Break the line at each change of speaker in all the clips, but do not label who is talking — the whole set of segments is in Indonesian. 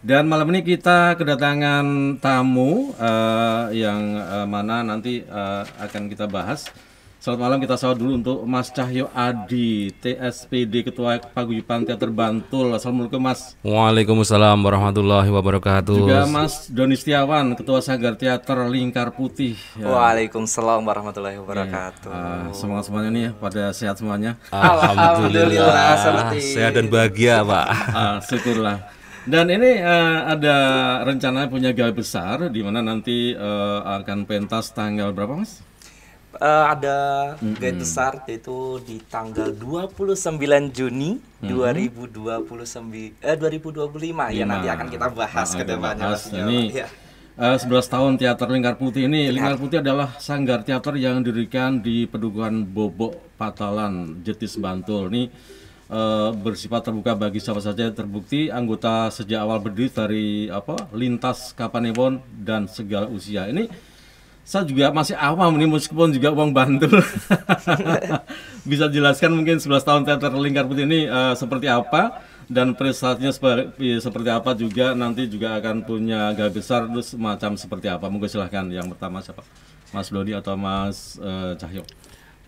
Dan malam ini kita kedatangan tamu yang mana nanti akan kita bahas. Selamat malam, kita sahut dulu untuk Mas Cahyo Adi, TSPD Ketua Paguyuban Teater Bantul. Assalamualaikum Mas.
Waalaikumsalam warahmatullahi wabarakatuh.
Juga Mas Doni Setiawan, Ketua Sanggar Teater Lingkar Putih.
Ya. Waalaikumsalam warahmatullahi wabarakatuh.
Semangat semuanya nih ya, pada sehat semuanya.
Alhamdulillah, sehat dan bahagia Pak.
Syukurlah. Dan ini ada rencana punya gawe besar di mana nanti akan pentas tanggal berapa Mas?
Ada gawe besar yaitu di tanggal 29 Juni 2025 ya, nanti akan kita bahas ke depannya.
Ini 11 tahun Teater Lingkar Putih ini. Lingkar Putih adalah sanggar teater yang didirikan di Pedukuhan Bobok Patalan, Jetis, Bantul. Ini bersifat terbuka bagi siapa saja. Terbukti anggota sejak awal berdiri dari lintas Kapanewon dan segala usia. Ini saya juga masih awam nih, meskipun juga uang Bantul. Bisa jelaskan mungkin 11 tahun Teater Lingkar Putih ini seperti apa dan prestasinya seperti apa, juga nanti juga akan punya gawe besar terus macam seperti apa. Monggo silahkan, yang pertama siapa? Mas Dodi atau Mas Cahyo?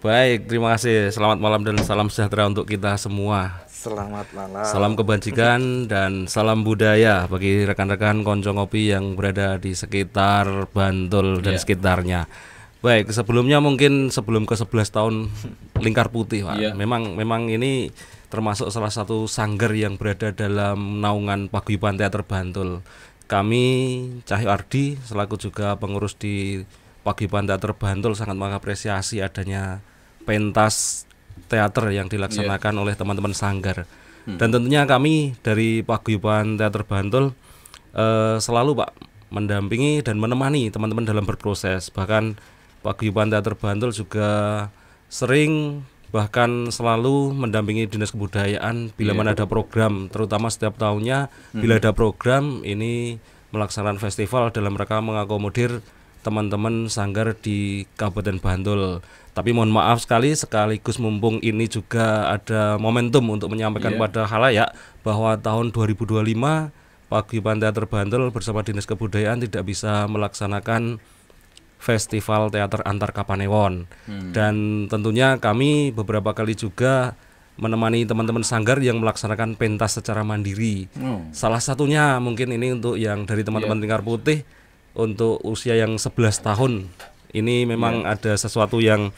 Baik, terima kasih. Selamat malam dan salam sejahtera untuk kita semua.
Selamat malam.
Salam kebajikan dan salam budaya bagi rekan-rekan konco ngopi yang berada di sekitar Bantul dan sekitarnya. Baik, sebelumnya mungkin sebelum ke 11 tahun Lingkar Putih, Pak. Memang ini termasuk salah satu sanggar yang berada dalam naungan Paguyuban Teater Bantul. Kami Cahyo Ardi selaku juga pengurus di Paguyuban Teater Bantul sangat mengapresiasi adanya pentas teater yang dilaksanakan oleh teman-teman sanggar. Dan tentunya kami dari Paguyuban Teater Bantul selalu Pak mendampingi dan menemani teman-teman dalam berproses. Bahkan Paguyuban Teater Bantul juga sering bahkan selalu mendampingi Dinas Kebudayaan bila mana ada program, terutama setiap tahunnya bila ada program ini melaksanakan festival dalam rangka mengakomodir teman-teman sanggar di Kabupaten Bantul. Tapi mohon maaf sekaligus mumpung ini juga ada momentum untuk menyampaikan pada khalayak bahwa tahun 2025 Paguyuban Teater Bantul bersama Dinas Kebudayaan tidak bisa melaksanakan festival teater antar Kapanewon. Dan tentunya kami beberapa kali juga menemani teman-teman sanggar yang melaksanakan pentas secara mandiri. Salah satunya mungkin ini untuk yang dari teman-teman Lingkar Putih untuk usia yang 11 tahun. Ini memang ada sesuatu yang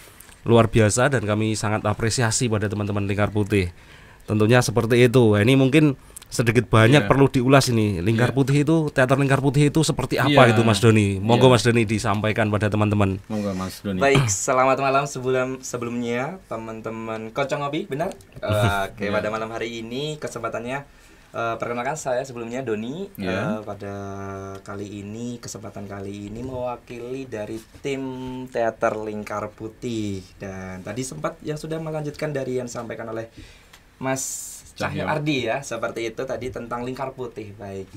luar biasa dan kami sangat apresiasi pada teman-teman Lingkar Putih. Tentunya seperti itu. Ini mungkin sedikit banyak perlu diulas ini. Lingkar Putih itu, teater Lingkar Putih itu seperti apa itu Mas Doni? Monggo Mas Doni disampaikan pada teman-teman.
Monggo Mas Doni.
Baik, selamat malam sebelumnya teman-teman Kocok Ngopi, benar? Oke, pada malam hari ini kesempatannya perkenalkan saya sebelumnya Doni. Pada kesempatan kali ini mewakili dari tim Teater Lingkar Putih. Dan tadi sempat yang sudah melanjutkan dari yang disampaikan oleh Mas Cahyo Ardi ya, seperti itu tadi tentang Lingkar Putih. Baik.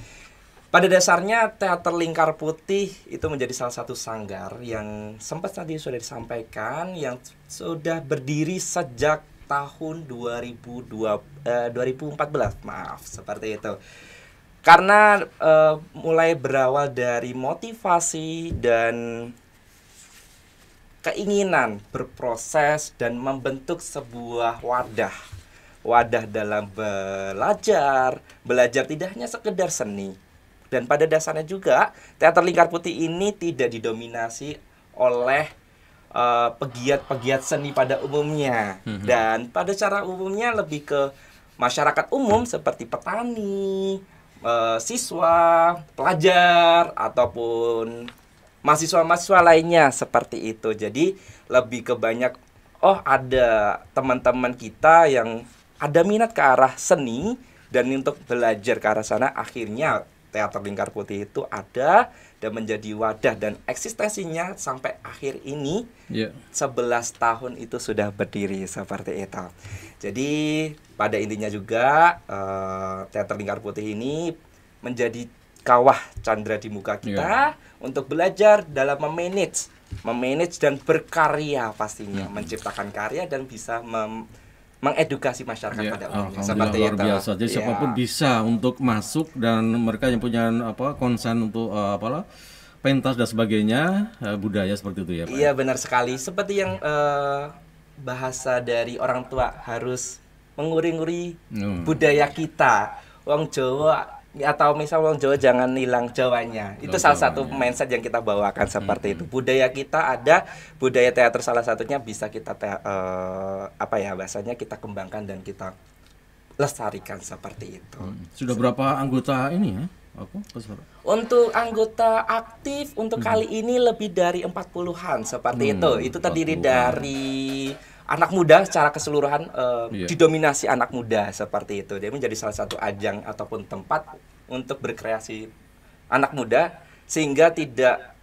Pada dasarnya Teater Lingkar Putih itu menjadi salah satu sanggar yang sempat tadi sudah disampaikan yang sudah berdiri sejak tahun 2014, maaf, seperti itu. Karena mulai berawal dari motivasi dan keinginan berproses dan membentuk sebuah wadah dalam belajar tidak hanya sekedar seni. Dan pada dasarnya juga Teater Lingkar Putih ini tidak didominasi oleh pegiat-pegiat seni pada umumnya. Dan pada cara umumnya lebih ke masyarakat umum seperti petani, siswa, pelajar, ataupun mahasiswa-mahasiswa lainnya seperti itu. Jadi lebih ke banyak ada teman-teman kita yang ada minat ke arah seni dan untuk belajar ke arah sana, akhirnya Teater Lingkar Putih itu ada dan menjadi wadah dan eksistensinya sampai akhir ini 11 tahun itu sudah berdiri seperti itu. Jadi pada intinya juga Teater Lingkar Putih ini menjadi kawah candra di muka kita untuk belajar dalam memanage dan berkarya pastinya, menciptakan karya dan bisa mengedukasi masyarakat
Ya,
pada umumnya
alhamdulillah
seperti
luar
itu.
biasa. Jadi
Ya.
siapapun bisa untuk masuk, dan mereka yang punya konsen untuk pentas dan sebagainya, budaya seperti itu ya Pak.
Iya benar sekali. Seperti yang bahasa dari orang tua, harus menguri-nguri budaya kita. Wong Jawa, atau misal wong Jawa jangan hilang Jawanya. Itu salah satu mindset yang kita bawakan seperti itu. Budaya kita ada, budaya teater salah satunya bisa kita bahasanya kita kembangkan dan kita lestarikan seperti itu.
Sudah berapa anggota ini ya?
Untuk anggota aktif untuk kali ini lebih dari 40-an seperti itu. Itu terdiri dari anak muda secara keseluruhan, didominasi anak muda seperti itu. Dia menjadi salah satu ajang ataupun tempat untuk berkreasi anak muda, sehingga tidak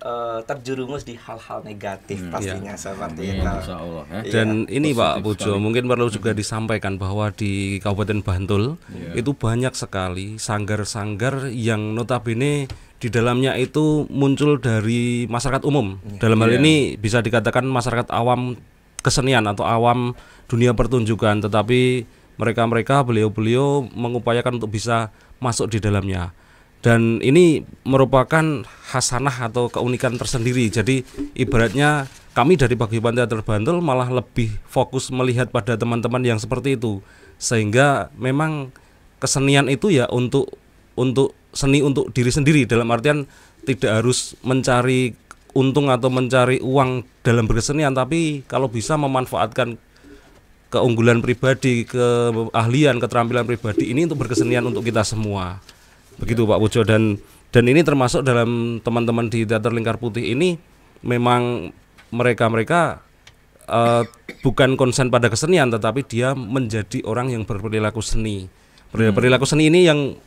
terjerumus di hal-hal negatif pastinya seperti itu.
Insya Allah, ya.
Dan ini Pak Pujo, mungkin perlu juga disampaikan bahwa di Kabupaten Bantul itu banyak sekali sanggar-sanggar yang notabene di dalamnya itu muncul dari masyarakat umum. Dalam hal ini bisa dikatakan masyarakat awam kesenian atau awam dunia pertunjukan, tetapi mereka beliau-beliau mengupayakan untuk bisa masuk di dalamnya. Dan ini merupakan hasanah atau keunikan tersendiri. Jadi ibaratnya kami dari Paguyuban Teater Bantul malah lebih fokus melihat pada teman-teman yang seperti itu. Sehingga memang kesenian itu ya untuk seni untuk diri sendiri, dalam artian tidak harus mencari untung atau mencari uang dalam berkesenian, tapi kalau bisa memanfaatkan keunggulan pribadi, keahlian, keterampilan pribadi ini untuk berkesenian untuk kita semua. Begitu Pak Pujo, dan ini termasuk dalam teman-teman di Teater Lingkar Putih ini, memang mereka bukan konsen pada kesenian, tetapi dia menjadi orang yang berperilaku seni. Perilaku seni ini yang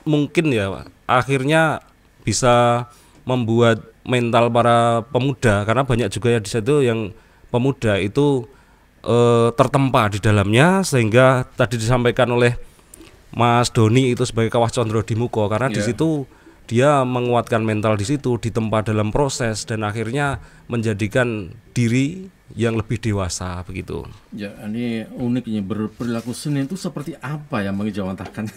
mungkin ya akhirnya bisa membuat mental para pemuda, karena banyak juga ya di situ yang pemuda itu tertempa di dalamnya, sehingga tadi disampaikan oleh Mas Doni itu sebagai Kawah Condro Dimuko, karena di situ dia menguatkan mental di situ, ditempa dalam proses, dan akhirnya menjadikan diri yang lebih dewasa begitu.
Ya, ini uniknya berperilaku seni itu seperti apa ya, mengejawantahkan?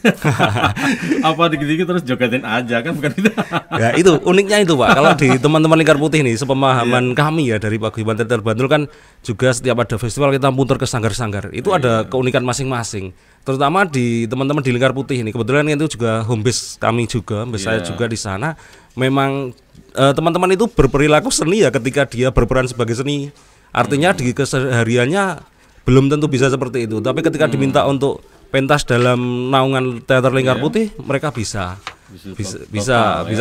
Apa dikit-dikit terus jogetin aja kan, bukan itu?
Ya itu uniknya itu Pak. Kalau di teman-teman Lingkar Putih nih, sepemahaman kami ya dari Paguyuban Teater Bantul kan juga setiap ada festival kita muter ke sanggar-sanggar. Itu ada keunikan masing-masing. Terutama di teman-teman di Lingkar Putih ini, kebetulan itu juga home base kami juga, home base saya juga di sana. Memang teman-teman itu berperilaku seni ya ketika dia berperan sebagai seni. Artinya di kesehariannya belum tentu bisa seperti itu, tapi ketika diminta untuk pentas dalam naungan Teater Lingkar Putih, mereka bisa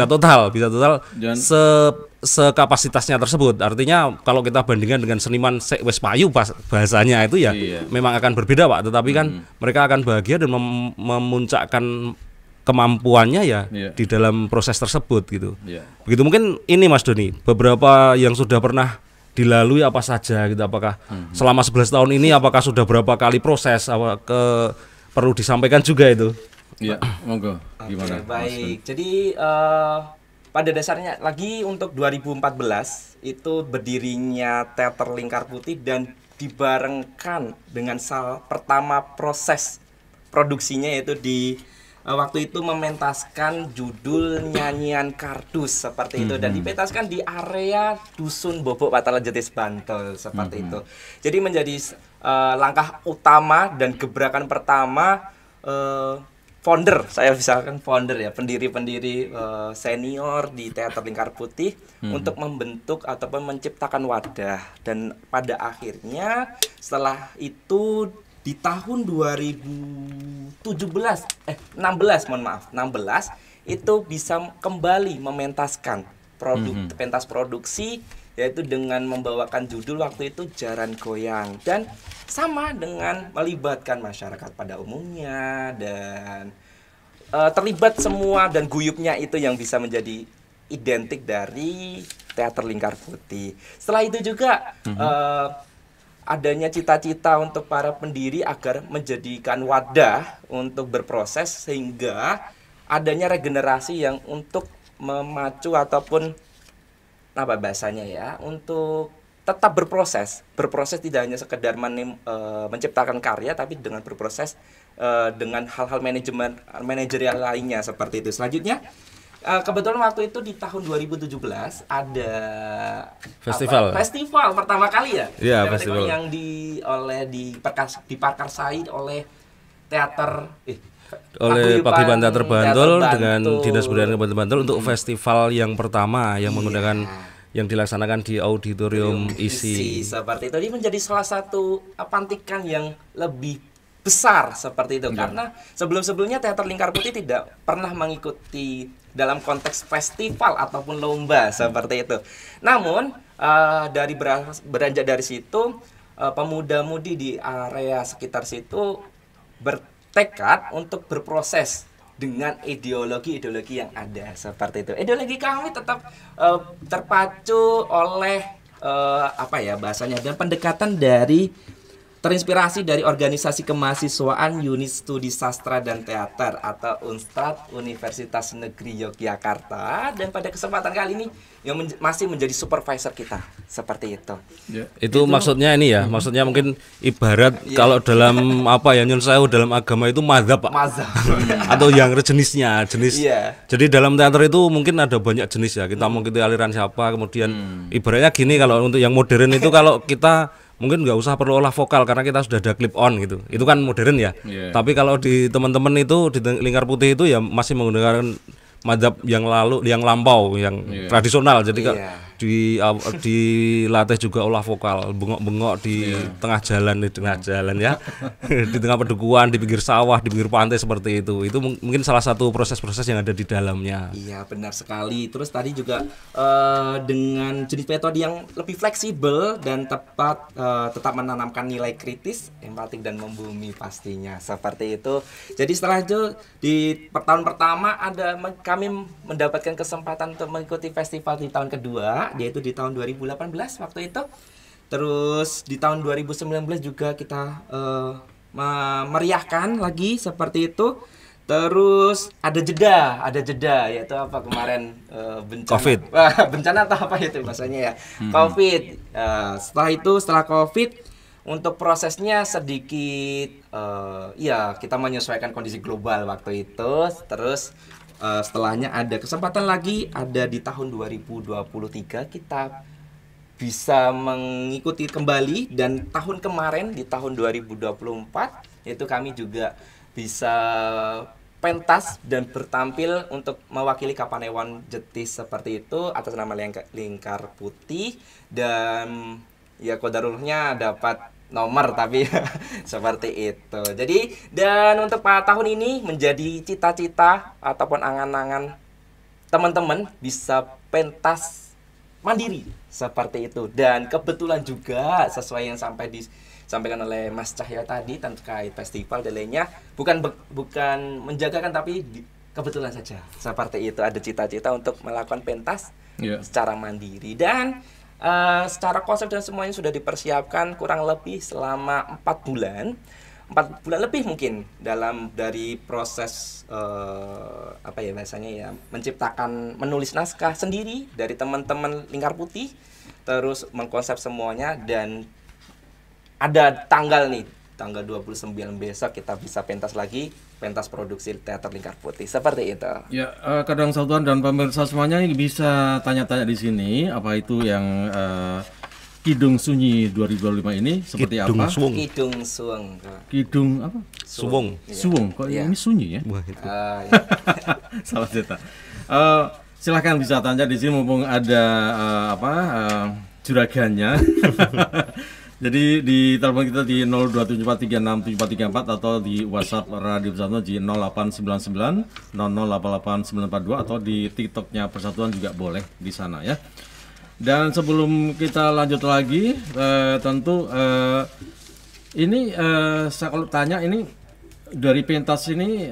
total sekapasitasnya tersebut. Artinya kalau kita bandingkan dengan seniman wes payu bahasanya itu ya memang akan berbeda Pak, tetapi kan mereka akan bahagia dan memuncakkan kemampuannya ya di dalam proses tersebut gitu. Begitu mungkin ini Mas Doni, beberapa yang sudah pernah dilalui apa saja gitu, apakah selama 11 tahun ini apakah sudah berapa kali proses, perlu disampaikan juga itu.
Iya, monggo. Gimana?
Baik. Jadi pada dasarnya lagi untuk 2014 itu berdirinya Teater Lingkar Putih dan dibarengkan dengan pertama proses produksinya, yaitu di waktu itu mementaskan judul Nyanyian Kardus seperti itu, dan dipentaskan di area Dusun Bobok Patalan Jetis Bantul seperti itu. Jadi menjadi langkah utama dan gebrakan pertama founder, saya misalkan founder ya, pendiri-pendiri senior di Teater Lingkar Putih untuk membentuk ataupun menciptakan wadah. Dan pada akhirnya setelah itu di tahun 16 itu bisa kembali mementaskan pentas produksi, yaitu dengan membawakan judul waktu itu Jaran Goyang, dan sama dengan melibatkan masyarakat pada umumnya dan terlibat semua, dan guyupnya itu yang bisa menjadi identik dari Teater Lingkar Putih. Setelah itu juga adanya cita-cita untuk para pendiri agar menjadikan wadah untuk berproses, sehingga adanya regenerasi yang untuk memacu ataupun apa bahasanya ya, untuk tetap berproses tidak hanya sekedar menciptakan karya, tapi dengan berproses dengan hal-hal manajerial lainnya seperti itu. Selanjutnya kebetulan waktu itu di tahun 2017 ada festival pertama kali ya.
Iya, festival
yang di Parkarsai oleh teater
Paguyuban Teater Bantul dengan Dinas Budaya Kabupaten Bantul untuk festival yang pertama yang menggunakan yang dilaksanakan di auditorium isi.
Seperti itu. Ini menjadi salah satu pantikan yang lebih besar seperti itu karena sebelum-sebelumnya Teater Lingkar Putih tidak pernah mengikuti dalam konteks festival ataupun lomba seperti itu. Namun beranjak dari situ pemuda-mudi di area sekitar situ bertekad untuk berproses dengan ideologi yang ada seperti itu. Ideologi kami tetap terpacu oleh bahasanya dan pendekatan terinspirasi dari organisasi kemahasiswaan Unit Studi Sastra dan Teater atau UNSTAD Universitas Negeri Yogyakarta, dan pada kesempatan kali ini yang masih menjadi supervisor kita seperti itu.
Itu maksudnya ini ya, maksudnya mungkin ibarat kalau dalam nyun sewu dalam agama itu mazhab, Pak. Atau yang jenisnya. Jadi dalam teater itu mungkin ada banyak jenis ya. Kita mengikuti aliran siapa, kemudian ibaratnya gini, kalau untuk yang modern itu kalau kita mungkin nggak usah perlu olah vokal karena kita sudah ada clip on gitu. Itu kan modern ya. Tapi kalau di teman-teman itu di Lingkar Putih itu ya masih menggunakan mazhab yang lampau, yang tradisional. Jadi dilatih juga olah vokal, bengok-bengok di tengah jalan ya. Di tengah pedukuhan, di pinggir sawah, di pinggir pantai seperti itu. Itu mungkin salah satu proses-proses yang ada di dalamnya.
Iya, benar sekali. Terus tadi juga dengan jenis metode yang lebih fleksibel dan tepat, tetap menanamkan nilai kritis, empatik dan membumi pastinya. Seperti itu. Jadi setelah itu di tahun pertama kami mendapatkan kesempatan untuk mengikuti festival di tahun kedua, yaitu di tahun 2018 waktu itu. Terus di tahun 2019 juga kita meriahkan lagi seperti itu. Terus ada jeda yaitu kemarin bencana
COVID.
Bencana atau apa itu bahasanya ya. COVID. Setelah COVID, untuk prosesnya sedikit kita menyesuaikan kondisi global waktu itu. Terus setelahnya ada kesempatan lagi, ada di tahun 2023 kita bisa mengikuti kembali, dan tahun kemarin di tahun 2024 itu kami juga bisa pentas dan bertampil untuk mewakili Kapanewon Jetis seperti itu atas nama Lingkar Putih, dan qadarulnya dapat nomor tapi seperti itu. Jadi dan untuk tahun ini menjadi cita-cita ataupun angan-angan teman-teman bisa pentas mandiri seperti itu. Dan kebetulan juga sesuai yang disampaikan oleh Mas Cahyo tadi terkait festival dan lainnya, bukan menjagakan, tapi kebetulan saja seperti itu ada cita-cita untuk melakukan pentas secara mandiri. Dan secara konsep dan semuanya sudah dipersiapkan kurang lebih selama 4 bulan lebih mungkin dari proses menulis naskah sendiri dari teman-teman Lingkar Putih, terus mengkonsep semuanya, dan ada tanggal 29 besok kita bisa pentas lagi, pentas produksi Teater Lingkar Putih seperti itu.
Ya, Kadang Satuan dan pemirsa semuanya bisa tanya-tanya di sini apa itu yang Kidung Sunyi 2025 ini seperti
Kidung
apa?
Suwung.
Kidung apa?
Suwung.
Suwung. Kok ini sunyi ya? Salah cerita. Silahkan bisa tanya di sini mumpung ada juragannya. Jadi di telepon kita di 027436734 atau di WhatsApp Radio Persatuan di 0899 0088942 atau di TikToknya Persatuan juga boleh di sana ya. Dan sebelum kita lanjut lagi, tentu ini saya kalau tanya ini dari pentas ini,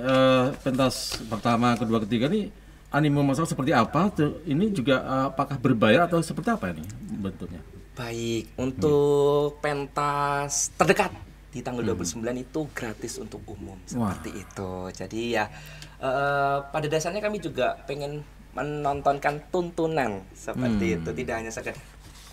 pentas pertama, kedua, ketiga ini anime masyarakat seperti apa? Ini juga apakah berbayar atau seperti apa ini bentuknya?
Baik, untuk pentas terdekat di tanggal 29 itu gratis untuk umum seperti itu. Jadi ya pada dasarnya kami juga pengen menontonkan tuntunan seperti itu, tidak hanya sekedar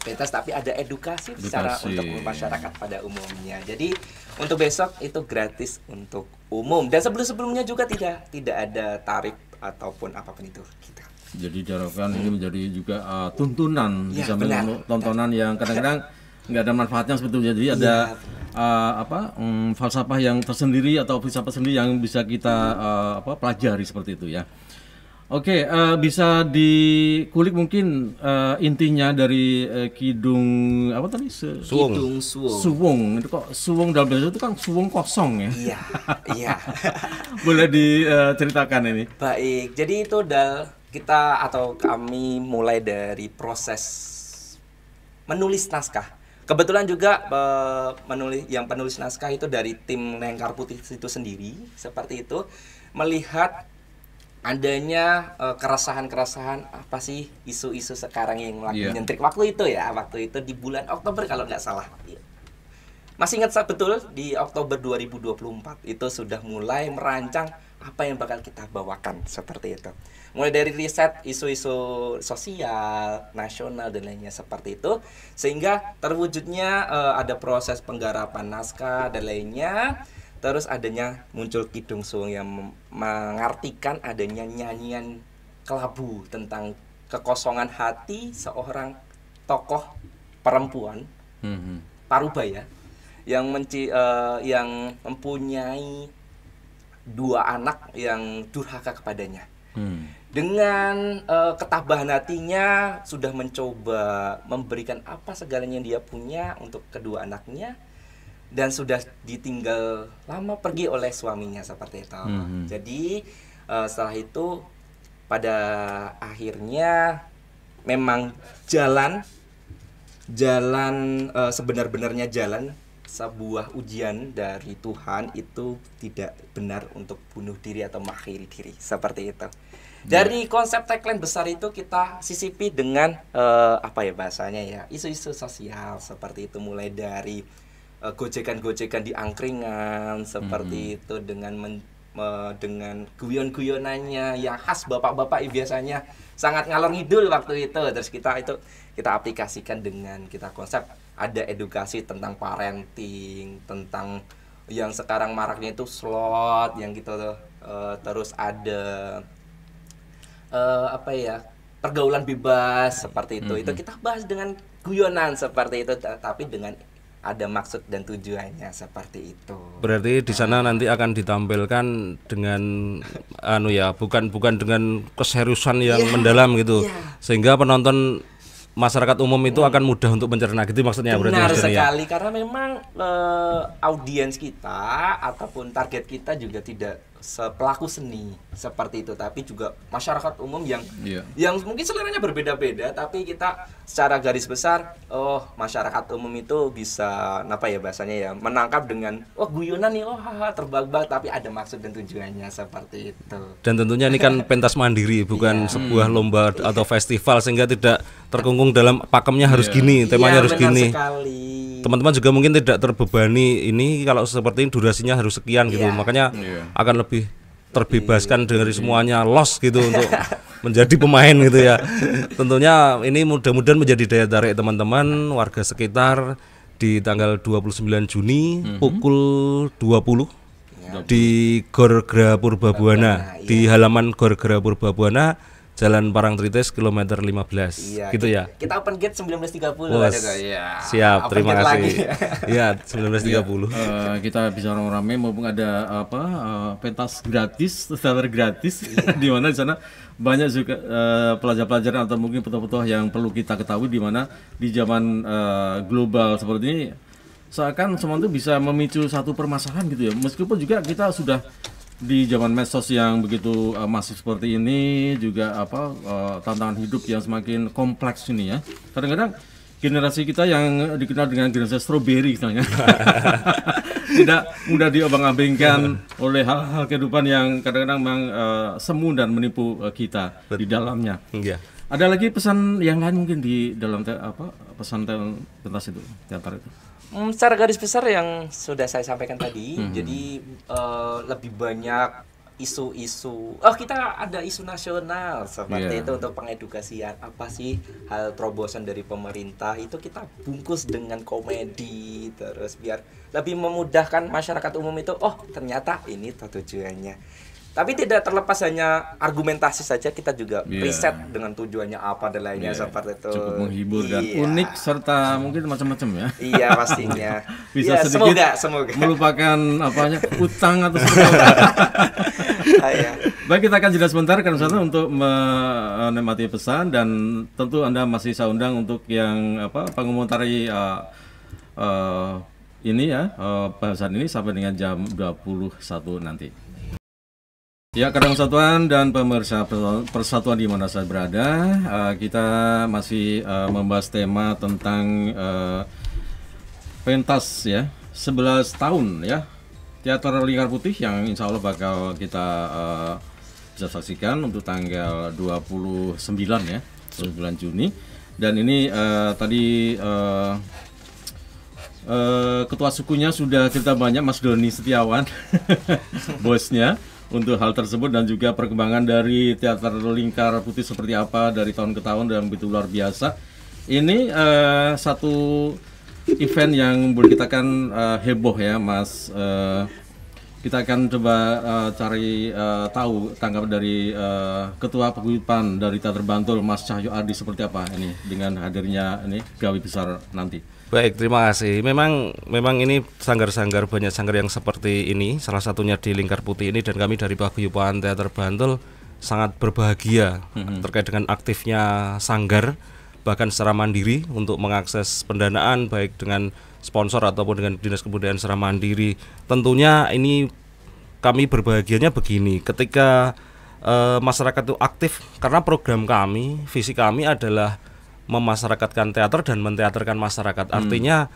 pentas, tapi ada edukasi secara untuk masyarakat pada umumnya. Jadi untuk besok itu gratis untuk umum, dan sebelumnya juga tidak ada tarif ataupun apapun itu kita.
Jadi diharapkan ini menjadi juga tuntunan
Ya,
bisa
benar.
tontonan yang kadang-kadang nggak ada manfaatnya sebetulnya. Jadi ada falsafah yang tersendiri atau filsafat sendiri yang bisa kita pelajari seperti itu ya. Oke, bisa dikulik mungkin intinya dari kidung apa tadi?
Kidung Suwung.
Suwung. Itu kok suwung dalam bahasa itu kan suwung kosong ya.
Iya, iya.
Boleh diceritakan ini.
Baik, jadi itu kita atau kami mulai dari proses menulis naskah. Kebetulan juga penulis naskah itu dari tim Lingkar Putih itu sendiri, seperti itu, melihat adanya keresahan-keresahan apa sih isu-isu sekarang yang lagi nyentrik waktu itu di bulan Oktober kalau nggak salah. Masih ingat saya betul di Oktober 2024 itu sudah mulai merancang apa yang bakal kita bawakan seperti itu. Mulai dari riset isu-isu sosial, nasional dan lainnya seperti itu, sehingga terwujudnya ada proses penggarapan naskah dan lainnya. Terus adanya muncul Kidung Suwung yang mengartikan adanya nyanyian kelabu tentang kekosongan hati seorang tokoh perempuan parubaya yang mempunyai 2 anak yang durhaka kepadanya. Dengan ketabahan hatinya sudah mencoba memberikan apa segalanya yang dia punya untuk kedua anaknya, dan sudah ditinggal lama pergi oleh suaminya seperti itu. Jadi setelah itu pada akhirnya memang jalan sebenar-benarnya jalan sebuah ujian dari Tuhan itu tidak benar untuk bunuh diri atau mengakhiri diri seperti itu. Dari konsep tagline besar itu kita sisipi dengan bahasanya ya, isu-isu sosial seperti itu, mulai dari gojekan-gojekan di angkringan seperti itu, dengan guyon-guyonannya yang khas bapak-bapak biasanya sangat ngalor ngidul waktu itu. Terus kita aplikasikan dengan kita konsep ada edukasi tentang parenting, tentang yang sekarang maraknya itu slot yang gitu. Terus ada pergaulan bebas seperti itu. Itu kita bahas dengan guyonan seperti itu, tapi dengan ada maksud dan tujuannya seperti itu.
Berarti di sana nanti akan ditampilkan dengan bukan dengan keseriusan yang mendalam gitu. Sehingga penonton masyarakat umum itu akan mudah untuk mencerna gitu maksudnya.
Benar
berarti
sekali, karena memang audiens kita ataupun target kita juga tidak pelaku seni seperti itu, tapi juga masyarakat umum yang mungkin seleranya berbeda-beda, tapi kita secara garis besar masyarakat umum itu bisa menangkap dengan guyonan nih, terbahak-bahak, tapi ada maksud dan tujuannya seperti itu.
Dan tentunya ini kan pentas mandiri, bukan sebuah lomba atau festival, sehingga tidak terkungkung dalam pakemnya harus gini, temanya harus gini. Teman-teman juga mungkin tidak terbebani ini kalau seperti ini durasinya harus sekian gitu, makanya akan lebih terbebaskan dari semuanya los gitu untuk menjadi pemain gitu ya. Tentunya ini mudah-mudahan menjadi daya tarik teman-teman warga sekitar di tanggal 29 Juni pukul 20 di Gor Gera Purbabuana, di halaman Gor Gera Purbabuana, Jalan Parangtritis kilometer 15 gitu ya.
Kita open gate 19.30
Siap, terima kasih. Iya, 19.30.
Kita bisa rame-rame mumpung ada pentas gratis, teater gratis di mana di sana banyak juga pelajar-pelajar atau mungkin petuah-petuah yang perlu kita ketahui, di mana di zaman global seperti ini seakan semua itu bisa memicu satu permasalahan gitu ya. Meskipun juga kita sudah di zaman medsos yang begitu masif seperti ini, juga tantangan hidup yang semakin kompleks ini ya. Kadang-kadang generasi kita yang dikenal dengan generasi strawberry misalnya tidak mudah diobang-abingkan oleh hal-hal kehidupan yang kadang-kadang memang semu dan menipu kita di dalamnya. Ada lagi pesan yang lain mungkin di dalam pesan pentas itu, teater itu?
Secara garis besar yang sudah saya sampaikan tadi, jadi lebih banyak isu-isu. Oh, kita ada isu nasional seperti itu untuk pengedukasian. Apa sih hal terobosan dari pemerintah itu kita bungkus dengan komedi terus biar lebih memudahkan masyarakat umum itu. Oh, ternyata ini tujuannya. Tapi tidak terlepas hanya argumentasi saja, kita juga riset dengan tujuannya apa dan lainnya seperti itu.
Cukup menghibur dan unik serta mungkin macam-macam ya.
Iya pastinya.
Bisa sedikit
semoga
melupakan apanya utang atau sesuatu. Baik, kita akan jeda sebentar kan untuk menikmati pesan dan tentu Anda masih saya undang untuk yang mengomentari ini ya bahasan ini sampai dengan jam 21 nanti. Ya, Kadang Persatuan dan pemirsa Persatuan di mana saya berada, kita masih membahas tema tentang pentas ya, 11 tahun ya, Teater Lingkar Putih yang insya Allah bakal kita bisa saksikan untuk tanggal 29 ya, 9 Juni. Dan ini tadi ketua sukunya sudah cerita banyak, Mas Doni Setiawan, bosnya, untuk hal tersebut dan juga perkembangan dari Teater Lingkar Putih seperti apa dari tahun ke tahun dan begitu luar biasa. Ini satu event yang boleh kita kan heboh ya, Mas. Kita akan coba cari tahu tanggapan dari Ketua Paguyuban dari Teater Bantul, Mas Cahyo Ardi, seperti apa ini dengan hadirnya ini gawe besar nanti.
Baik, terima kasih. Memang ini sanggar-sanggar, banyak sanggar yang seperti ini, salah satunya di Lingkar Putih ini, dan kami dari Paguyuban Teater Bantul sangat berbahagia terkait dengan aktifnya sanggar, bahkan secara mandiri untuk mengakses pendanaan baik dengan sponsor ataupun dengan Dinas Kebudayaan secara mandiri. Tentunya ini kami berbahagianya begini, ketika masyarakat itu aktif, karena program kami, visi kami adalah memasyarakatkan teater dan menteaterkan masyarakat. Artinya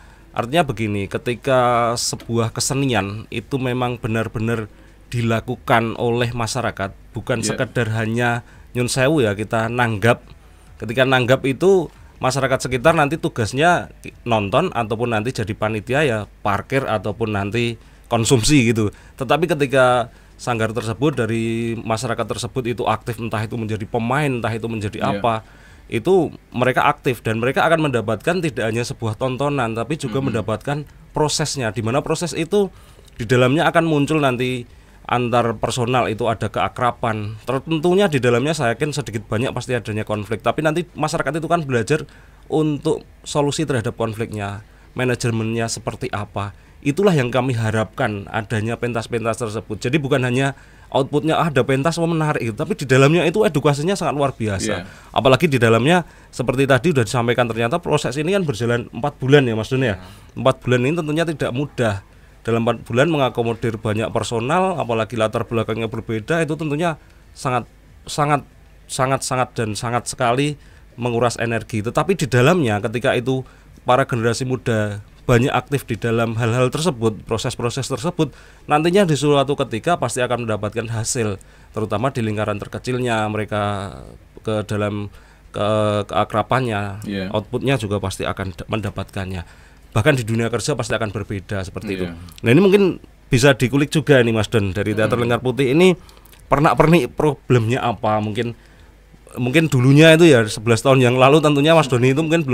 begini, ketika sebuah kesenian itu memang benar-benar dilakukan oleh masyarakat, bukan sekedar hanya nyun sewu ya, kita nanggap. Ketika nanggap itu masyarakat sekitar nanti tugasnya nonton ataupun nanti jadi panitia ya, parkir ataupun nanti konsumsi gitu. Tetapi ketika sanggar tersebut dari masyarakat tersebut itu aktif, entah itu menjadi pemain, entah itu menjadi apa, itu mereka aktif dan mereka akan mendapatkan tidak hanya sebuah tontonan tapi juga mendapatkan prosesnya, di mana proses itu di dalamnya akan muncul nanti antar personal, itu ada keakraban. Tentunya di dalamnya saya yakin sedikit banyak pasti adanya konflik, tapi nanti masyarakat itu kan belajar untuk solusi terhadap konfliknya, manajemennya seperti apa. Itulah yang kami harapkan adanya pentas-pentas tersebut. Jadi bukan hanya outputnya ada pentas menarik itu, tapi di dalamnya itu edukasinya sangat luar biasa. Apalagi di dalamnya seperti tadi sudah disampaikan, ternyata proses ini kan berjalan 4 bulan ya Mas Dun ya. 4 bulan ini tentunya tidak mudah. Dalam 4 bulan mengakomodir banyak personal, apalagi latar belakangnya berbeda, itu tentunya sangat sekali menguras energi. Tetapi di dalamnya ketika itu para generasi muda banyak aktif di dalam hal-hal tersebut, proses-proses tersebut, nantinya di suatu ketika pasti akan mendapatkan hasil, terutama di lingkaran terkecilnya mereka ke dalam keakrabannya, outputnya juga pasti akan mendapatkannya. Bahkan di dunia kerja pasti akan berbeda seperti itu. Nah, ini mungkin bisa dikulik juga nih Mas Don dari Teater Lingkar Putih ini, pernak-pernik problemnya apa, mungkin dulunya itu ya 11 tahun yang lalu tentunya Mas Doni itu mungkin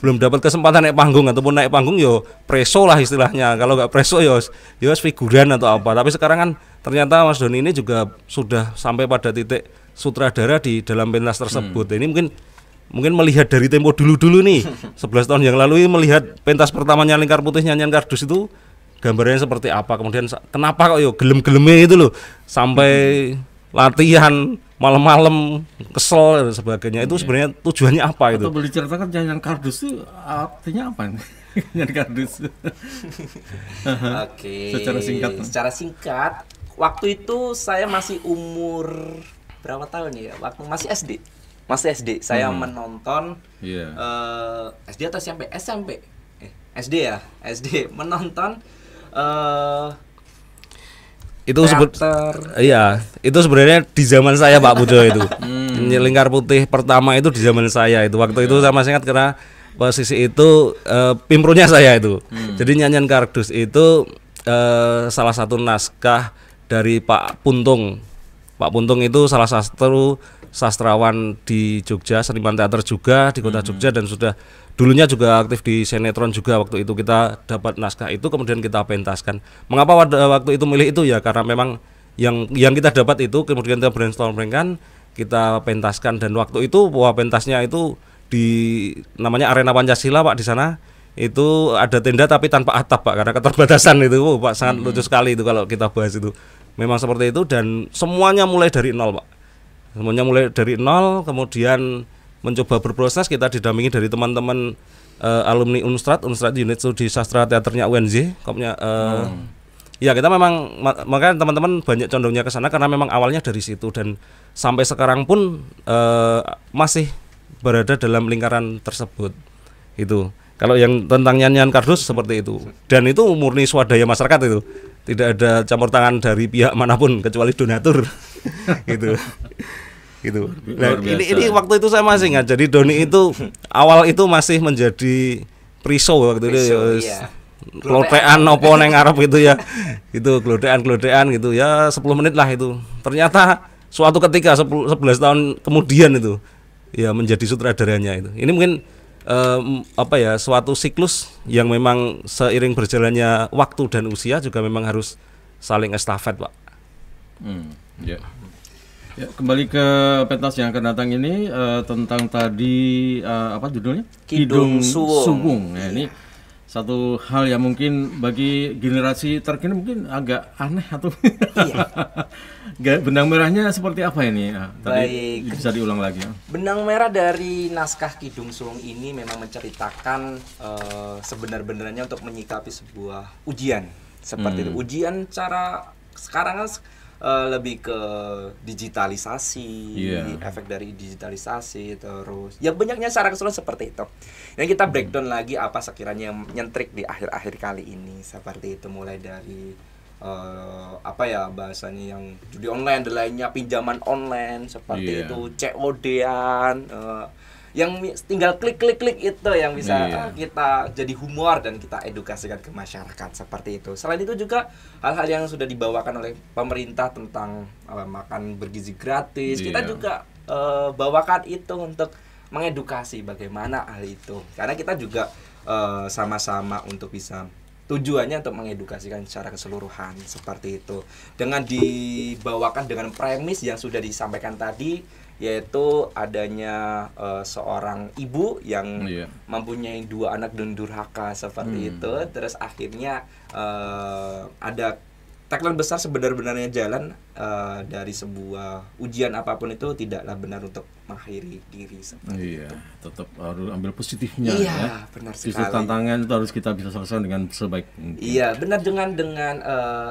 belum dapat kesempatan naik panggung, ataupun naik panggung yo preso lah istilahnya. Kalau nggak preso yo figuran atau apa. Tapi sekarang kan ternyata Mas Doni ini juga sudah sampai pada titik sutradara di dalam pentas tersebut. Ini mungkin melihat dari tempo dulu nih 11 tahun yang lalu, melihat pentas pertamanya Lingkar Putih Nyanyian Kardus itu gambarnya seperti apa, kemudian kenapa kok yo gelem-gelemnya itu loh sampai latihan malam-malam kesel dan sebagainya. Itu sebenarnya tujuannya apa itu?
Atau boleh ceritakan Nyanyian Kardus itu artinya apa? Nyanyian Kardus.
Oke.
Secara singkat,
waktu itu saya masih umur berapa tahun ya? Waktu masih SD. Saya menonton SD atau SMP? SD ya. SD menonton
itu itu sebenarnya di zaman saya Pak Bujo itu. Lingkar Putih pertama itu di zaman saya itu. Waktu itu saya masih ingat karena posisi itu pimpronya saya itu. Jadi Nyanyian Kardus itu salah satu naskah dari Pak Puntung. Pak Puntung itu salah satu sastrawan di Jogja, seniman teater juga di kota Jogja, dan sudah dulunya juga aktif di sinetron juga. Waktu itu kita dapat naskah itu kemudian kita pentaskan. Mengapa waktu itu milih itu ya, karena memang yang kita dapat itu kemudian kita brainstorming kan, kita pentaskan, dan waktu itu pentasnya itu di namanya Arena Pancasila Pak, di sana itu ada tenda tapi tanpa atap Pak, karena keterbatasan itu Pak, sangat lucu sekali itu kalau kita bahas itu. Memang seperti itu, dan semuanya mulai dari nol Pak. Semuanya mulai dari nol, kemudian mencoba berproses, kita didampingi dari teman-teman alumni Unstrad unit studi sastra teaternya UNJ, ya kita memang makanya teman-teman banyak condongnya ke sana karena memang awalnya dari situ, dan sampai sekarang pun masih berada dalam lingkaran tersebut. Itu kalau yang tentang nyanyian kardus seperti itu, dan itu murni swadaya masyarakat, itu tidak ada campur tangan dari pihak manapun kecuali donatur. Gitu. Gitu. Nah, ini waktu itu saya masih ingat. Jadi Doni itu awal itu masih menjadi priso waktu itu ya. Glotean opo neng Arab gitu ya. Itu glotean gitu ya, 10 menit lah itu. Ternyata suatu ketika 11 tahun kemudian itu ya menjadi sutradaranya itu. Ini mungkin suatu siklus yang memang seiring berjalannya waktu dan usia juga memang harus saling estafet, Pak.
Ya. Ya, kembali ke pentas yang akan datang ini, tentang tadi apa judulnya?
Kidung Suwung.
Nah, ini satu hal yang mungkin bagi generasi terkini mungkin agak aneh atau benang merahnya seperti apa ini? Tadi bisa diulang lagi.
Benang merah dari naskah Kidung Suwung ini memang menceritakan sebenar-benarnya untuk menyikapi sebuah ujian seperti itu. Ujian cara sekarang kan lebih ke digitalisasi, efek dari digitalisasi, terus ya banyaknya secara keseluruhan seperti itu. Dan kita breakdown lagi apa sekiranya yang nyentrik di akhir-akhir kali ini seperti itu, mulai dari bahasanya yang judi online dan lainnya, pinjaman online seperti itu, COD-an, yang tinggal klik itu yang bisa kita jadi humor dan kita edukasikan ke masyarakat seperti itu. Selain itu juga hal-hal yang sudah dibawakan oleh pemerintah tentang makan bergizi gratis, kita juga bawakan itu untuk mengedukasi bagaimana hal itu, karena kita juga sama-sama untuk bisa tujuannya untuk mengedukasikan secara keseluruhan seperti itu, dengan dibawakan dengan premis yang sudah disampaikan tadi, yaitu adanya seorang ibu yang mempunyai 2 anak dan durhaka seperti itu. Terus akhirnya ada tagline besar, sebenar-benarnya jalan dari sebuah ujian apapun itu tidaklah benar untuk mengakhiri diri.
Tetap harus ambil positifnya.
Benar sekali.
Justru tantangan itu harus kita bisa selesaikan dengan sebaik mungkin.
Benar, dengan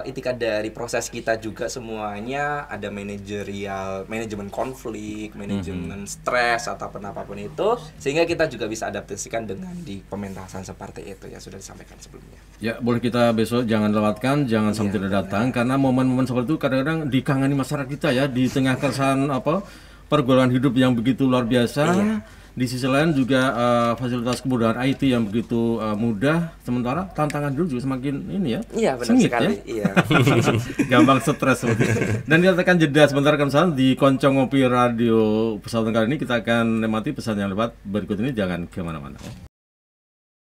itikat dari proses kita juga semuanya ada manajemen konflik, manajemen stres ataupun apapun itu, sehingga kita juga bisa adaptasikan dengan di pementasan seperti itu yang sudah disampaikan sebelumnya.
Ya, boleh kita besok jangan lewatkan, jangan sampai tidak datang, karena momen-momen seperti itu kadang-kadang dikangani masyarakat kita ya, di tengah keresahan pergolakan hidup yang begitu luar biasa. Di sisi lain juga fasilitas kemudahan IT yang begitu mudah, sementara tantangan dulu juga semakin ini ya.
Benar
sengit,
sekali.
Gampang stres. Dan kita akan jeda sebentar di Koncong Ngopi Radio Pesawat kali ini. Kita akan nikmati pesan yang lewat berikut ini, jangan kemana-mana.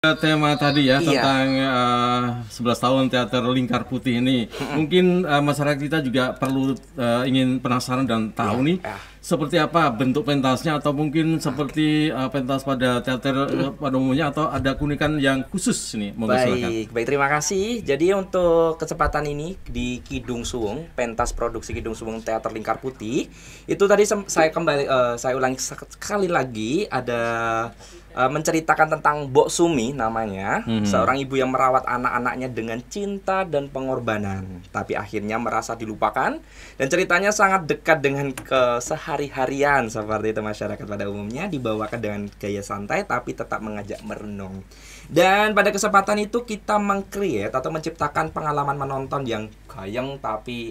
Tema tadi ya tentang 11 tahun teater Lingkar Putih ini, mungkin masyarakat kita juga perlu ingin penasaran dan tahu nih seperti apa bentuk pentasnya, atau mungkin seperti pentas pada teater pada umumnya, atau ada keunikan yang khusus nih.
Baik, terima kasih. Jadi untuk kesempatan ini di Kidung Suwung, pentas produksi Kidung Suwung Teater Lingkar Putih, itu tadi saya ulangi sekali lagi, ada menceritakan tentang Mbok Sumi namanya, seorang ibu yang merawat anak-anaknya dengan cinta dan pengorbanan, tapi akhirnya merasa dilupakan, dan ceritanya sangat dekat dengan kesehari-harian seperti itu masyarakat pada umumnya, dibawakan dengan gaya santai tapi tetap mengajak merenung. Dan pada kesempatan itu kita meng-create atau menciptakan pengalaman menonton yang gayeng tapi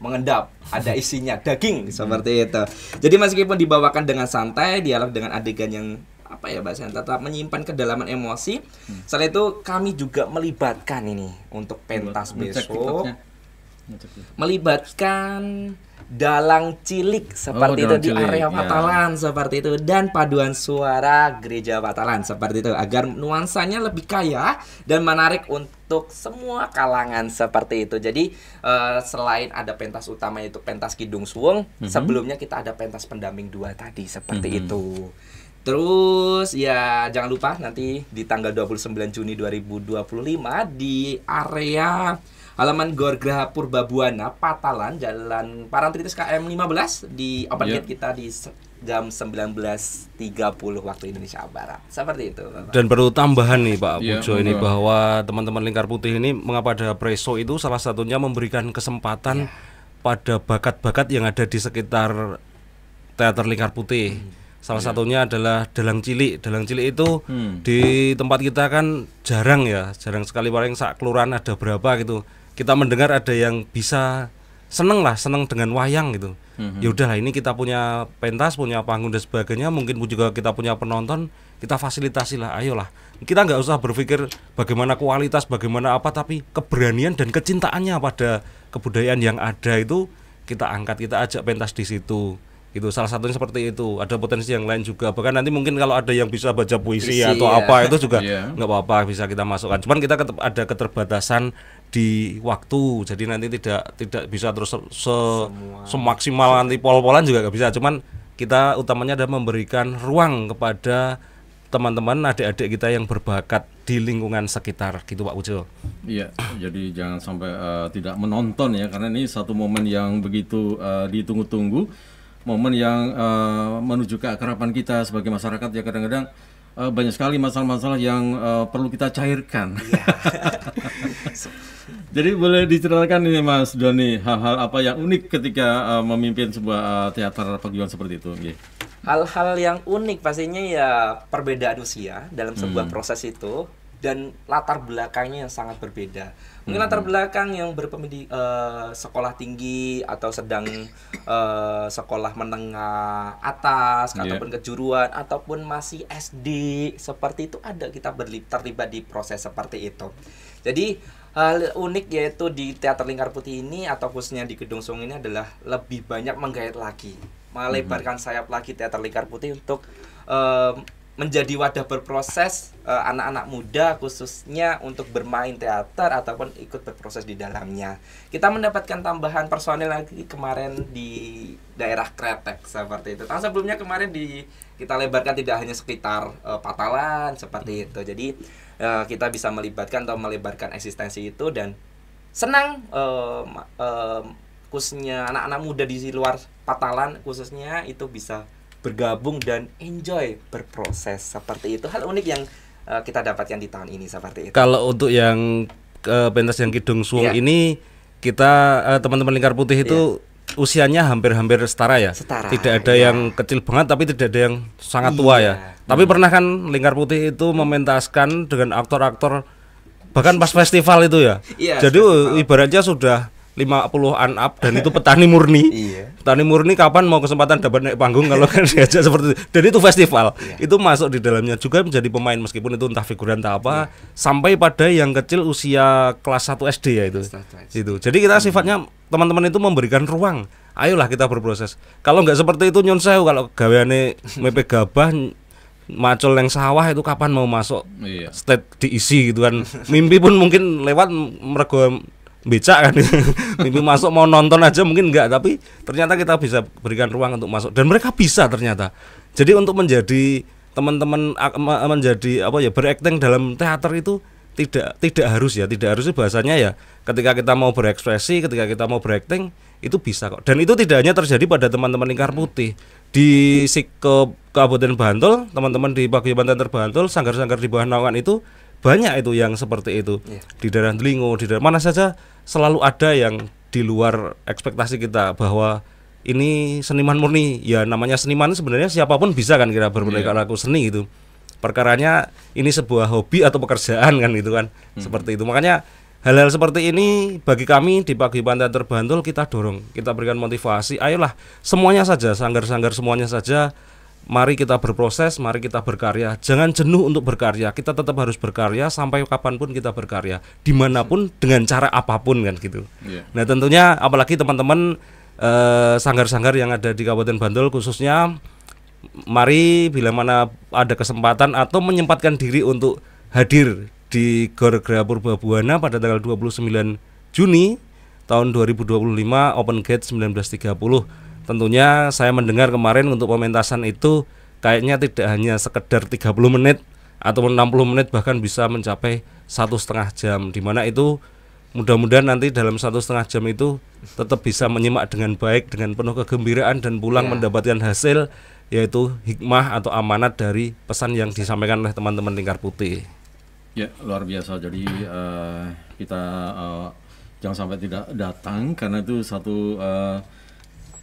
mengendap, ada isinya, daging seperti itu. Jadi meskipun dibawakan dengan santai, dialog dengan adegan yang bahasanya tetap menyimpan kedalaman emosi. Setelah itu kami juga melibatkan ini untuk pentas besok. melibatkan dalang cilik seperti itu di area Patalan seperti itu, dan paduan suara gereja Patalan seperti itu, agar nuansanya lebih kaya dan menarik untuk semua kalangan seperti itu. Jadi selain ada pentas utama yaitu pentas Kidung Suwung, sebelumnya kita ada pentas pendamping 2 tadi seperti itu. Terus ya jangan lupa nanti di tanggal 29 Juni 2025 di area halaman Gor Graha Purbabuana Patalan, Jalan Parantritis KM 15 di open gate kita di jam 19.30 waktu Indonesia Barat. Seperti itu, Bapak.
Dan perlu tambahan nih Pak Pujo ini bahwa teman-teman Lingkar Putih ini mengapa ada preso itu salah satunya memberikan kesempatan pada bakat-bakat yang ada di sekitar Teater Lingkar Putih. Salah satunya adalah dalang cilik. Dalang cilik itu di tempat kita kan jarang sekali, paling sak kelurahan ada berapa gitu. Kita mendengar ada yang bisa seneng dengan wayang gitu. Ya udahlah, ini kita punya pentas, punya panggung dan sebagainya, mungkin juga kita punya penonton, kita fasilitasi lah, ayolah. Kita nggak usah berpikir bagaimana kualitas, bagaimana apa, tapi keberanian dan kecintaannya pada kebudayaan yang ada itu kita angkat, kita ajak pentas di situ. Itu salah satunya seperti itu. Ada potensi yang lain juga, bahkan nanti mungkin kalau ada yang bisa baca puisi atau apa itu juga nggak apa-apa, bisa kita masukkan. Cuman kita ada keterbatasan di waktu, jadi nanti tidak bisa terus semaksimal nanti pol-polan juga nggak bisa. Cuman kita utamanya ada memberikan ruang kepada teman-teman adik-adik kita yang berbakat di lingkungan sekitar gitu Pak Ujo.
Iya, jadi jangan sampai tidak menonton ya, karena ini satu momen yang begitu ditunggu-tunggu, momen yang menuju keakraban kita sebagai masyarakat ya. Kadang-kadang banyak sekali masalah-masalah yang perlu kita cairkan. Jadi boleh diceritakan ini Mas Doni, hal-hal apa yang unik ketika memimpin sebuah teater paguyuban seperti itu?
Hal-hal yang unik pastinya ya perbedaan usia dalam sebuah proses itu, dan latar belakangnya yang sangat berbeda. Mungkin latar belakang yang berpendidikan sekolah tinggi atau sedang sekolah menengah atas ataupun kejuruan ataupun masih SD seperti itu, ada kita terlibat di proses seperti itu. Jadi hal unik yaitu di Teater Lingkar Putih ini atau khususnya di Kidung Suwung ini adalah lebih banyak menggait lagi, melebarkan sayap lagi Teater Lingkar Putih untuk menjadi wadah berproses anak-anak muda khususnya untuk bermain teater ataupun ikut berproses di dalamnya. Kita mendapatkan tambahan personil lagi kemarin di daerah Kretek seperti itu. Tahun sebelumnya kemarin kita lebarkan tidak hanya sekitar Patalan seperti itu. Jadi kita bisa melibatkan atau melebarkan eksistensi itu, dan senang khususnya anak-anak muda di luar Patalan khususnya itu bisa bergabung dan enjoy berproses seperti itu. Hal unik yang kita dapatkan di tahun ini seperti itu.
Kalau untuk yang pentas yang Kidung Suwung ini, kita teman-teman Lingkar Putih itu usianya hampir-hampir setara ya. Tidak ada yang kecil banget, tapi tidak ada yang sangat tua ya. Tapi pernah kan Lingkar Putih itu mementaskan dengan aktor-aktor bahkan pas festival itu ya. Jadi ibaratnya sudah 50-an up dan itu petani murni. Petani murni kapan mau kesempatan dapat naik panggung kalau kan diajak seperti itu. Dan itu festival. Itu masuk di dalamnya juga menjadi pemain, meskipun itu entah figuran entah apa, sampai pada yang kecil usia kelas 1 SD ya itu. Itu. Jadi kita sifatnya teman-teman itu memberikan ruang. Ayolah kita berproses. Kalau nggak seperti itu nyun sewu, kalau gaweane mepe gabah macul yang sawah itu kapan mau masuk state diisi gitu kan. Mimpi pun mungkin lewat mergo becak kan. Mimpi masuk mau nonton aja mungkin enggak, tapi ternyata kita bisa berikan ruang untuk masuk dan mereka bisa ternyata. Jadi untuk menjadi teman-teman menjadi apa ya, berakting dalam teater itu tidak harus bahasanya ya, ketika kita mau berekspresi, ketika kita mau berakting itu bisa kok. Dan itu tidak hanya terjadi pada teman-teman Lingkar Putih di Kabupaten Bantul, teman-teman di Paguyuban Teater Bantul, sanggar-sanggar di bawah naungan itu banyak itu yang seperti itu. Di daerah Delingo, di daerah mana saja selalu ada yang di luar ekspektasi kita, bahwa ini seniman murni. Ya namanya seniman sebenarnya siapapun bisa kan kira berbeda laku seni itu. Perkaranya ini sebuah hobi atau pekerjaan kan gitu kan. Seperti itu. Makanya hal-hal seperti ini bagi kami di Paguyuban Teater Bantul kita dorong, kita berikan motivasi. Ayolah semuanya saja, sanggar-sanggar semuanya saja mari kita berproses, mari kita berkarya. Jangan jenuh untuk berkarya. Kita tetap harus berkarya sampai kapanpun kita berkarya, dimanapun dengan cara apapun kan gitu. Nah tentunya apalagi teman-teman sanggar-sanggar yang ada di Kabupaten Bantul khususnya, mari bila mana ada kesempatan atau menyempatkan diri untuk hadir di Gor Gera Purbabuana pada tanggal 29 Juni tahun 2025, Open Gate 19.30. Tentunya saya mendengar kemarin untuk pementasan itu kayaknya tidak hanya sekedar 30 menit atau 60 menit, bahkan bisa mencapai 1,5 jam, dimana itu mudah-mudahan nanti dalam 1,5 jam itu tetap bisa menyimak dengan baik, dengan penuh kegembiraan dan pulang mendapatkan hasil, yaitu hikmah atau amanat dari pesan yang disampaikan oleh teman-teman Lingkar Putih.
Ya, luar biasa. Jadi kita jangan sampai tidak datang, karena itu satu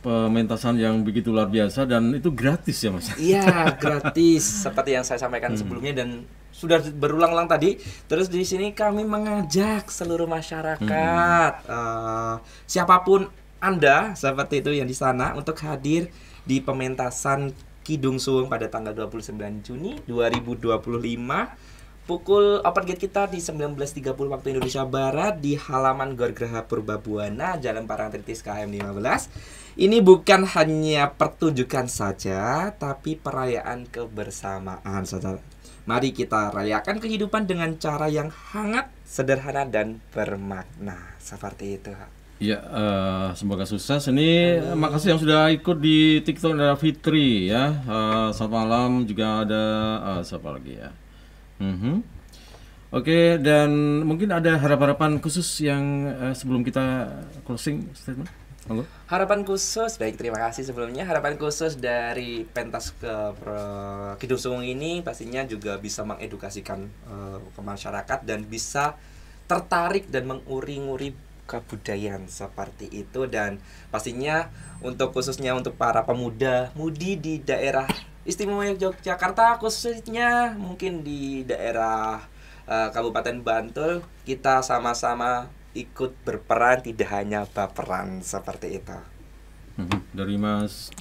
pementasan yang begitu luar biasa dan itu gratis ya Mas?
Iya, gratis seperti yang saya sampaikan sebelumnya dan sudah berulang-ulang tadi. Terus di sini kami mengajak seluruh masyarakat, siapapun Anda seperti itu yang di sana, untuk hadir di pementasan Kidung Suwung pada tanggal 29 Juni 2025. Pukul open gate kita di 19.30 waktu Indonesia Barat di halaman Gor Gera Purbabuana, Jalan Parangtritis KM 15. Ini bukan hanya pertunjukan saja, tapi perayaan kebersamaan, saudara. Mari kita rayakan kehidupan dengan cara yang hangat, sederhana, dan bermakna. Seperti itu.
Ya, semoga sukses. Ini makasih yang sudah ikut di TikTok, ada Fitri ya. Selamat malam, juga ada siapa lagi ya. Oke, dan mungkin ada harapan khusus yang sebelum kita closing statement.
Harapan khusus, baik, terima kasih sebelumnya. Harapan khusus dari pentas Kidung Suwung ini pastinya juga bisa mengedukasikan ke masyarakat dan bisa tertarik dan menguri-nguri kebudayaan seperti itu. Dan pastinya untuk khususnya untuk para pemuda-mudi di daerah Istimewa Yogyakarta, khususnya mungkin di daerah Kabupaten Bantul, kita sama-sama ikut berperan, tidak hanya baperan, seperti itu.
Dari Mas.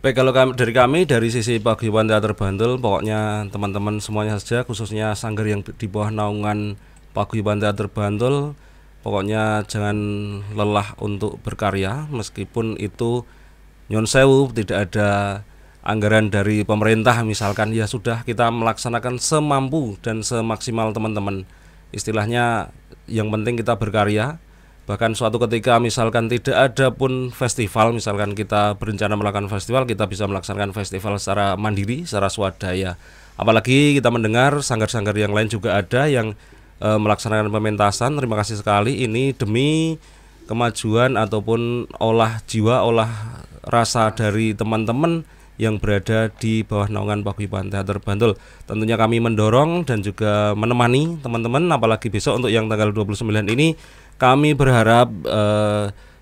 Baik, kalau dari sisi Paguyuban Teater Bantul, pokoknya teman-teman semuanya saja, khususnya sanggar yang di bawah naungan Paguyuban Teater Bantul, pokoknya jangan lelah untuk berkarya, meskipun itu nyon sewu tidak ada anggaran dari pemerintah misalkan, ya sudah, kita melaksanakan semampu dan semaksimal teman-teman. Istilahnya yang penting kita berkarya. Bahkan suatu ketika misalkan tidak ada pun festival, misalkan kita berencana melakukan festival, kita bisa melaksanakan festival secara mandiri, secara swadaya. Apalagi kita mendengar sanggar-sanggar yang lain juga ada yang melaksanakan pementasan. Terima kasih sekali, ini demi kemajuan ataupun olah jiwa, olah rasa dari teman-teman yang berada di bawah naungan Paguyuban Teater Bantul. Tentunya kami mendorong dan juga menemani teman-teman, apalagi besok untuk yang tanggal 29 ini kami berharap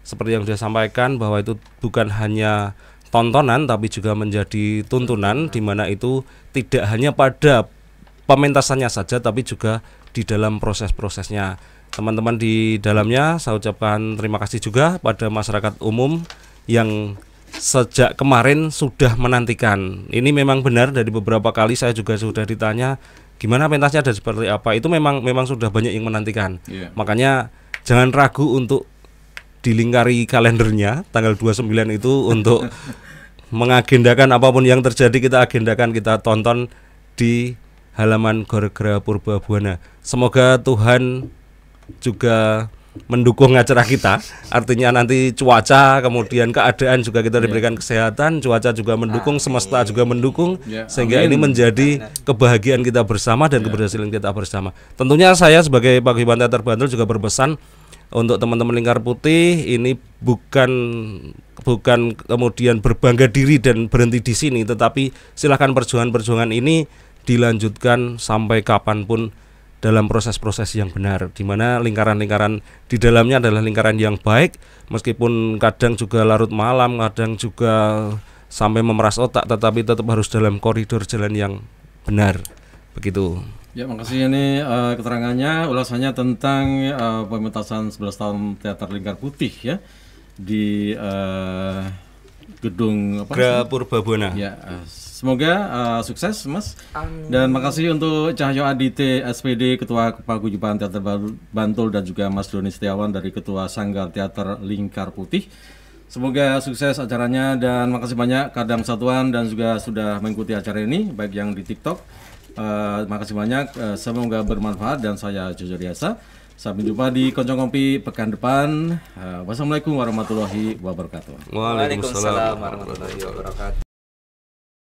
seperti yang sudah sampaikan, bahwa itu bukan hanya tontonan tapi juga menjadi tuntunan, di mana itu tidak hanya pada pementasannya saja tapi juga di dalam proses-prosesnya. Teman-teman di dalamnya saya ucapkan terima kasih juga pada masyarakat umum yang sejak kemarin sudah menantikan. Ini memang benar, dari beberapa kali saya juga sudah ditanya gimana pentasnya ada seperti apa. Itu memang sudah banyak yang menantikan. Makanya jangan ragu untuk dilingkari kalendernya tanggal 29 itu untuk mengagendakan apapun yang terjadi, kita agendakan, kita tonton di halaman Gor Gera Purbabuana. Semoga Tuhan juga mendukung acara kita, artinya nanti cuaca, kemudian keadaan juga kita diberikan kesehatan, cuaca juga mendukung, semesta juga mendukung, sehingga ini menjadi kebahagiaan kita bersama dan keberhasilan kita bersama. Tentunya saya sebagai Paguyuban Teater Bantul juga berpesan untuk teman-teman Lingkar Putih, ini bukan kemudian berbangga diri dan berhenti di sini, tetapi silakan perjuangan ini dilanjutkan sampai kapanpun dalam proses-proses yang benar, di mana lingkaran-lingkaran di dalamnya adalah lingkaran yang baik, meskipun kadang juga larut malam, kadang juga sampai memeras otak, tetapi tetap harus dalam koridor jalan yang benar. Begitu.
Ya, makasih ini keterangannya, ulasannya tentang pementasan 11 tahun Teater Lingkar Putih ya di gedung
Gera Purbabuana.
Ya, Semoga sukses Mas.
Amin.
Dan makasih untuk Cahyo Adite SPD Ketua Paguyuban Teater Bantul dan juga Mas Doni Setiawan dari Ketua Sanggar Teater Lingkar Putih. Semoga sukses acaranya dan makasih banyak Kadam Satuan dan juga sudah mengikuti acara ini baik yang di TikTok. Makasih banyak, semoga bermanfaat dan saya Jojo Riasa. Sampai jumpa di Koncong Ngopi pekan depan. Wassalamualaikum warahmatullahi wabarakatuh.
Waalaikumsalam warahmatullahi wabarakatuh.